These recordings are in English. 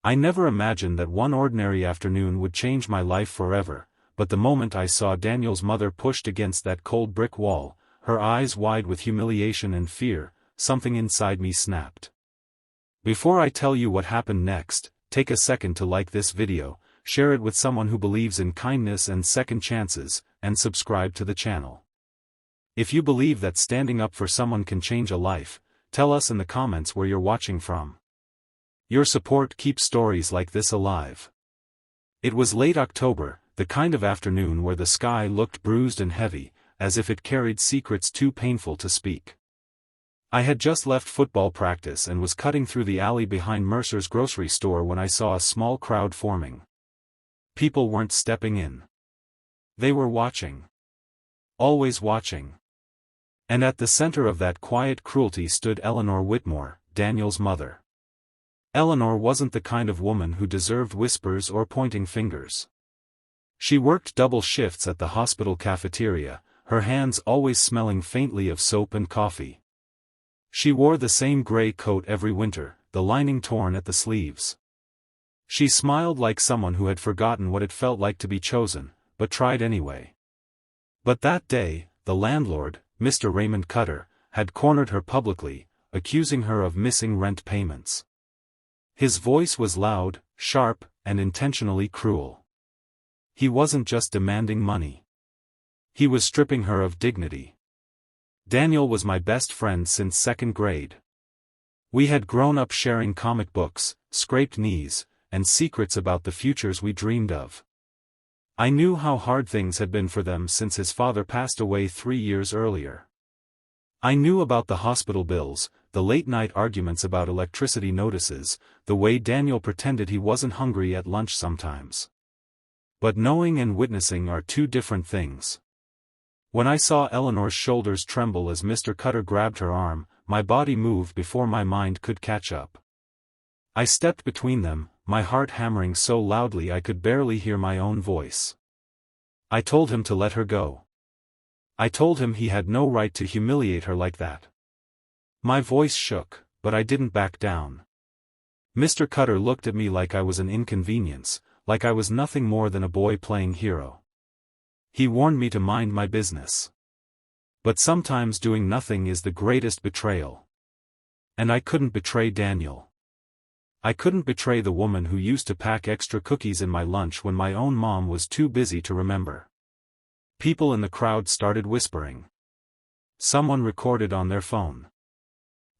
I never imagined that one ordinary afternoon would change my life forever, but the moment I saw Daniel's mother pushed against that cold brick wall, her eyes wide with humiliation and fear, something inside me snapped. Before I tell you what happened next, take a second to like this video, share it with someone who believes in kindness and second chances, and subscribe to the channel. If you believe that standing up for someone can change a life, tell us in the comments where you're watching from. Your support keeps stories like this alive. It was late October, the kind of afternoon where the sky looked bruised and heavy, as if it carried secrets too painful to speak. I had just left football practice and was cutting through the alley behind Mercer's grocery store when I saw a small crowd forming. People weren't stepping in. They were watching. Always watching. And at the center of that quiet cruelty stood Eleanor Whitmore, Daniel's mother. Eleanor wasn't the kind of woman who deserved whispers or pointing fingers. She worked double shifts at the hospital cafeteria, her hands always smelling faintly of soap and coffee. She wore the same gray coat every winter, the lining torn at the sleeves. She smiled like someone who had forgotten what it felt like to be chosen, but tried anyway. But that day, the landlord, Mr. Raymond Cutter, had cornered her publicly, accusing her of missing rent payments. His voice was loud, sharp, and intentionally cruel. He wasn't just demanding money. He was stripping her of dignity. Daniel was my best friend since second grade. We had grown up sharing comic books, scraped knees, and secrets about the futures we dreamed of. I knew how hard things had been for them since his father passed away 3 years earlier. I knew about the hospital bills, the late-night arguments about electricity notices, the way Daniel pretended he wasn't hungry at lunch sometimes. But knowing and witnessing are two different things. When I saw Eleanor's shoulders tremble as Mr. Cutter grabbed her arm, my body moved before my mind could catch up. I stepped between them, my heart hammering so loudly I could barely hear my own voice. I told him to let her go. I told him he had no right to humiliate her like that. My voice shook, but I didn't back down. Mr. Cutter looked at me like I was an inconvenience, like I was nothing more than a boy playing hero. He warned me to mind my business. But sometimes doing nothing is the greatest betrayal. And I couldn't betray Daniel. I couldn't betray the woman who used to pack extra cookies in my lunch when my own mom was too busy to remember. People in the crowd started whispering. Someone recorded on their phone.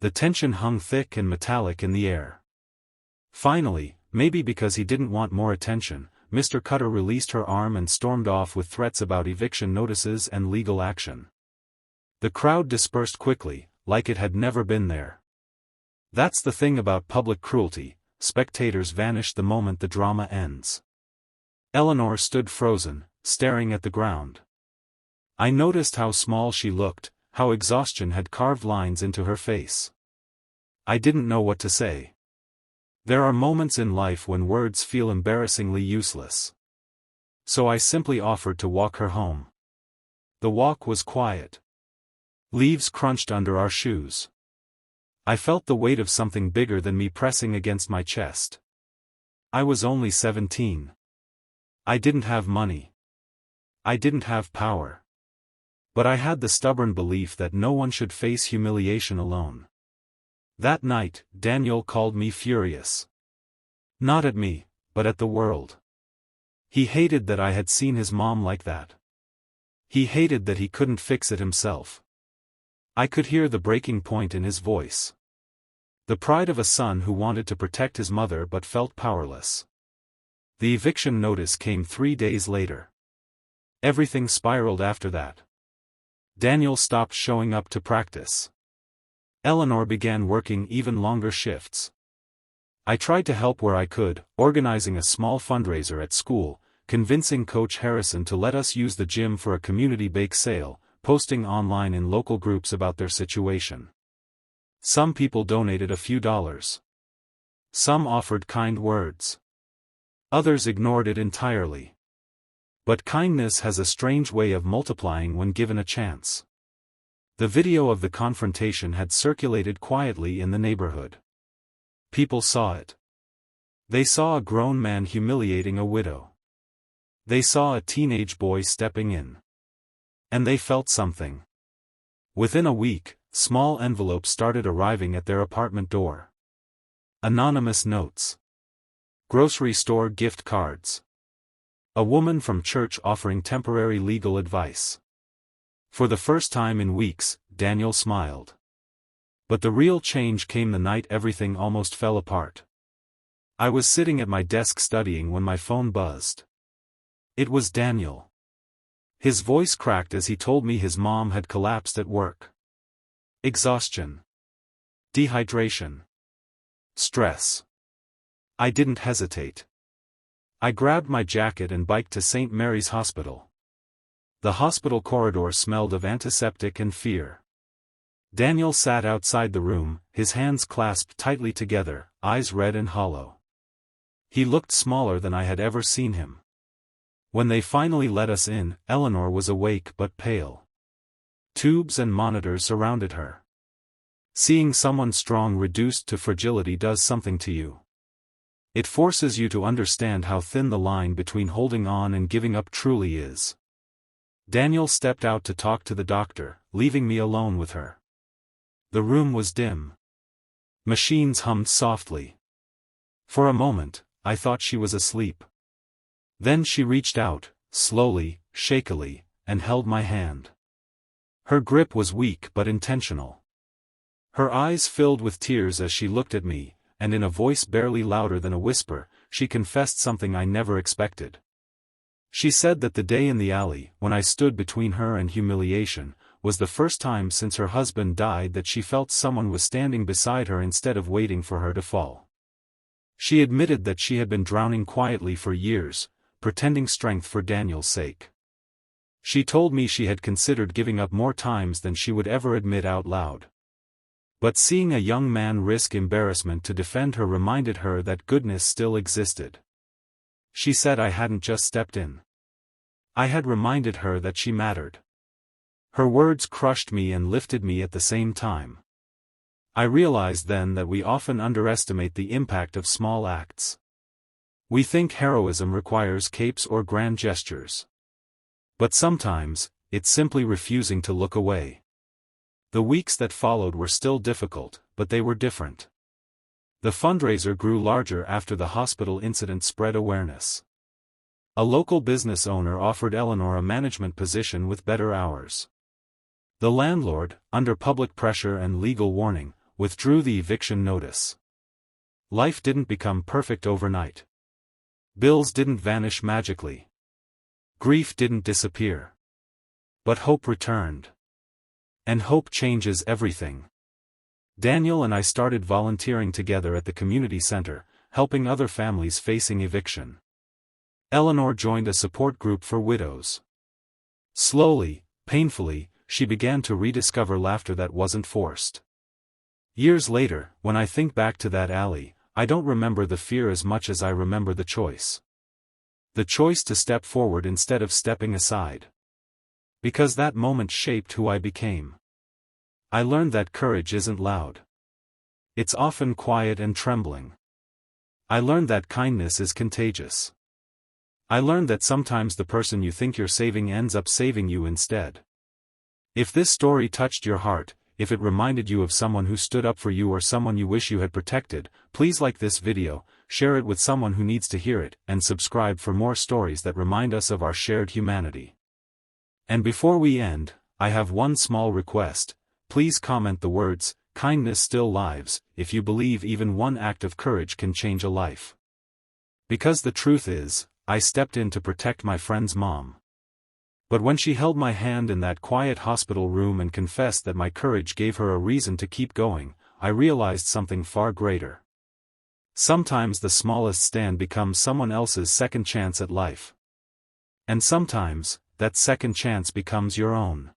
The tension hung thick and metallic in the air. Finally, maybe because he didn't want more attention, Mr. Cutter released her arm and stormed off with threats about eviction notices and legal action. The crowd dispersed quickly, like it had never been there. That's the thing about public cruelty, spectators vanish the moment the drama ends. Eleanor stood frozen, staring at the ground. I noticed how small she looked, how exhaustion had carved lines into her face. I didn't know what to say. There are moments in life when words feel embarrassingly useless. So I simply offered to walk her home. The walk was quiet. Leaves crunched under our shoes. I felt the weight of something bigger than me pressing against my chest. I was only 17. I didn't have money. I didn't have power. But I had the stubborn belief that no one should face humiliation alone. That night, Daniel called me furious. Not at me, but at the world. He hated that I had seen his mom like that. He hated that he couldn't fix it himself. I could hear the breaking point in his voice. The pride of a son who wanted to protect his mother but felt powerless. The eviction notice came 3 days later. Everything spiraled after that. Daniel stopped showing up to practice. Eleanor began working even longer shifts. I tried to help where I could, organizing a small fundraiser at school, convincing Coach Harrison to let us use the gym for a community bake sale, posting online in local groups about their situation. Some people donated a few dollars. Some offered kind words. Others ignored it entirely. But kindness has a strange way of multiplying when given a chance. The video of the confrontation had circulated quietly in the neighborhood. People saw it. They saw a grown man humiliating a widow. They saw a teenage boy stepping in. And they felt something. Within a week, small envelopes started arriving at their apartment door. Anonymous notes. Grocery store gift cards. A woman from church offering temporary legal advice. For the first time in weeks, Daniel smiled. But the real change came the night everything almost fell apart. I was sitting at my desk studying when my phone buzzed. It was Daniel. His voice cracked as he told me his mom had collapsed at work. Exhaustion. Dehydration. Stress. I didn't hesitate. I grabbed my jacket and biked to St. Mary's Hospital. The hospital corridor smelled of antiseptic and fear. Daniel sat outside the room, his hands clasped tightly together, eyes red and hollow. He looked smaller than I had ever seen him. When they finally let us in, Eleanor was awake but pale. Tubes and monitors surrounded her. Seeing someone strong reduced to fragility does something to you. It forces you to understand how thin the line between holding on and giving up truly is. Daniel stepped out to talk to the doctor, leaving me alone with her. The room was dim. Machines hummed softly. For a moment, I thought she was asleep. Then she reached out, slowly, shakily, and held my hand. Her grip was weak but intentional. Her eyes filled with tears as she looked at me, and in a voice barely louder than a whisper, she confessed something I never expected. She said that the day in the alley, when I stood between her and humiliation, was the first time since her husband died that she felt someone was standing beside her instead of waiting for her to fall. She admitted that she had been drowning quietly for years, pretending strength for Daniel's sake. She told me she had considered giving up more times than she would ever admit out loud. But seeing a young man risk embarrassment to defend her reminded her that goodness still existed. She said I hadn't just stepped in. I had reminded her that she mattered. Her words crushed me and lifted me at the same time. I realized then that we often underestimate the impact of small acts. We think heroism requires capes or grand gestures. But sometimes, it's simply refusing to look away. The weeks that followed were still difficult, but they were different. The fundraiser grew larger after the hospital incident spread awareness. A local business owner offered Eleanor a management position with better hours. The landlord, under public pressure and legal warning, withdrew the eviction notice. Life didn't become perfect overnight. Bills didn't vanish magically. Grief didn't disappear. But hope returned. And hope changes everything. Daniel and I started volunteering together at the community center, helping other families facing eviction. Eleanor joined a support group for widows. Slowly, painfully, she began to rediscover laughter that wasn't forced. Years later, when I think back to that alley, I don't remember the fear as much as I remember the choice. The choice to step forward instead of stepping aside. Because that moment shaped who I became. I learned that courage isn't loud. It's often quiet and trembling. I learned that kindness is contagious. I learned that sometimes the person you think you're saving ends up saving you instead. If this story touched your heart, if it reminded you of someone who stood up for you or someone you wish you had protected, please like this video, share it with someone who needs to hear it, and subscribe for more stories that remind us of our shared humanity. And before we end, I have one small request. Please comment the words, "Kindness still lives," if you believe even one act of courage can change a life. Because the truth is, I stepped in to protect my friend's mom. But when she held my hand in that quiet hospital room and confessed that my courage gave her a reason to keep going, I realized something far greater. Sometimes the smallest stand becomes someone else's second chance at life. And sometimes, that second chance becomes your own.